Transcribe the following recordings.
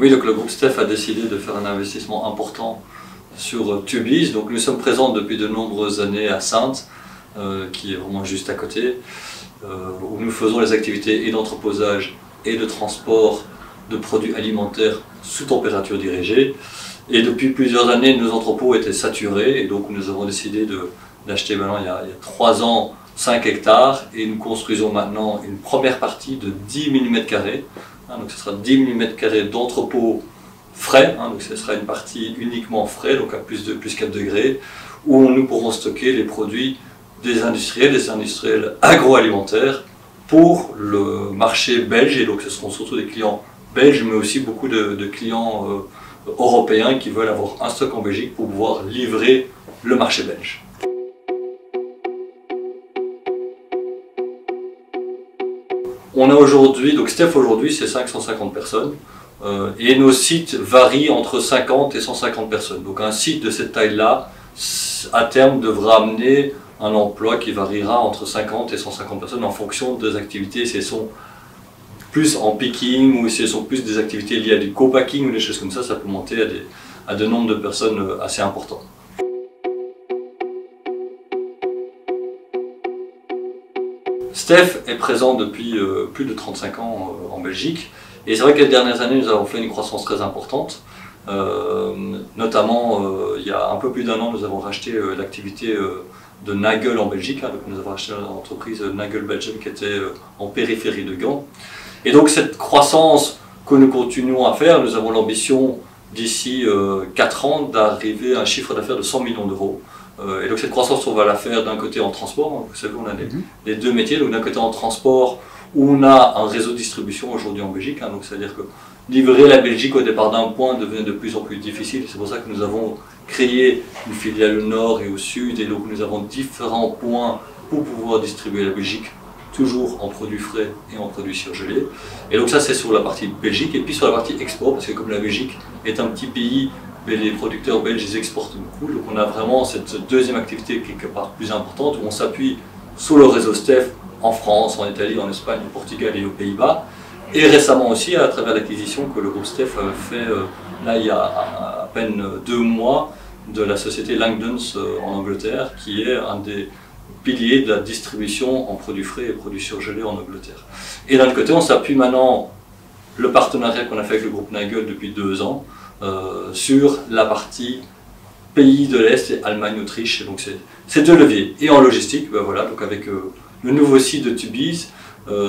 Oui, donc le groupe Stef a décidé de faire un investissement important sur Tubize. Donc nous sommes présents depuis de nombreuses années à Saintes, qui est vraiment juste à côté, où nous faisons les activités et d'entreposage et de transport de produits alimentaires sous température dirigée. Et depuis plusieurs années, nos entrepôts étaient saturés et donc nous avons décidé d'acheter maintenant il y a 3 ans 5 hectares et nous construisons maintenant une première partie de 10 mm². Donc ce sera 10 mm² d'entrepôt frais, donc ce sera une partie uniquement frais, donc à plus 4 degrés, où nous pourrons stocker les produits des industriels agroalimentaires pour le marché belge, et donc ce seront surtout des clients belges, mais aussi beaucoup de clients européens qui veulent avoir un stock en Belgique pour pouvoir livrer le marché belge. On a aujourd'hui, donc Stef aujourd'hui c'est 550 personnes, et nos sites varient entre 50 et 150 personnes. Donc un site de cette taille-là, à terme, devra amener un emploi qui variera entre 50 et 150 personnes en fonction des activités, si elles sont plus en picking ou si elles sont plus des activités liées à du co-packing ou des choses comme ça peut monter à de nombres de personnes assez importants. Stef est présent depuis plus de 35 ans en Belgique, et c'est vrai que les dernières années nous avons fait une croissance très importante. Notamment il y a un peu plus d'1 an nous avons racheté l'activité de Nagel en Belgique, donc nous avons acheté l'entreprise Nagel Belgium qui était en périphérie de Gand. Et donc cette croissance que nous continuons à faire, nous avons l'ambition d'ici 4 ans d'arriver à un chiffre d'affaires de 100 millions d'euros. Et donc cette croissance, on va la faire d'un côté en transport, vous savez, on a les deux métiers, donc d'un côté en transport où on a un réseau de distribution aujourd'hui en Belgique, donc c'est-à-dire que livrer la Belgique au départ d'un point devenait de plus en plus difficile, c'est pour ça que nous avons créé une filiale au nord et au sud, et donc nous avons différents points pour pouvoir distribuer la Belgique, toujours en produits frais et en produits surgelés. Et donc ça c'est sur la partie Belgique, et puis sur la partie export, parce que comme la Belgique est un petit pays, mais les producteurs belges ils exportent beaucoup, donc on a vraiment cette deuxième activité quelque part plus importante où on s'appuie sur le réseau Stef en France, en Italie, en Espagne, au Portugal et aux Pays-Bas, et récemment aussi à travers l'acquisition que le groupe Stef a fait là il y a à peine 2 mois de la société Langdons en Angleterre, qui est un des piliers de la distribution en produits frais et produits surgelés en Angleterre. Et d'un autre côté, on s'appuie maintenant le partenariat qu'on a fait avec le groupe Nagel depuis 2 ans sur la partie pays de l'Est et Allemagne, Autriche. Et donc c'est 2 leviers. Et en logistique, voilà, donc avec le nouveau site de Tubize,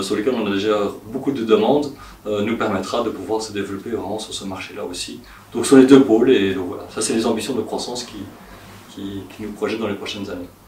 sur lequel on a déjà beaucoup de demandes, nous permettra de pouvoir se développer vraiment sur ce marché-là aussi. Donc sur les 2 pôles, et donc voilà, ça c'est les ambitions de croissance qui nous projettent dans les prochaines années.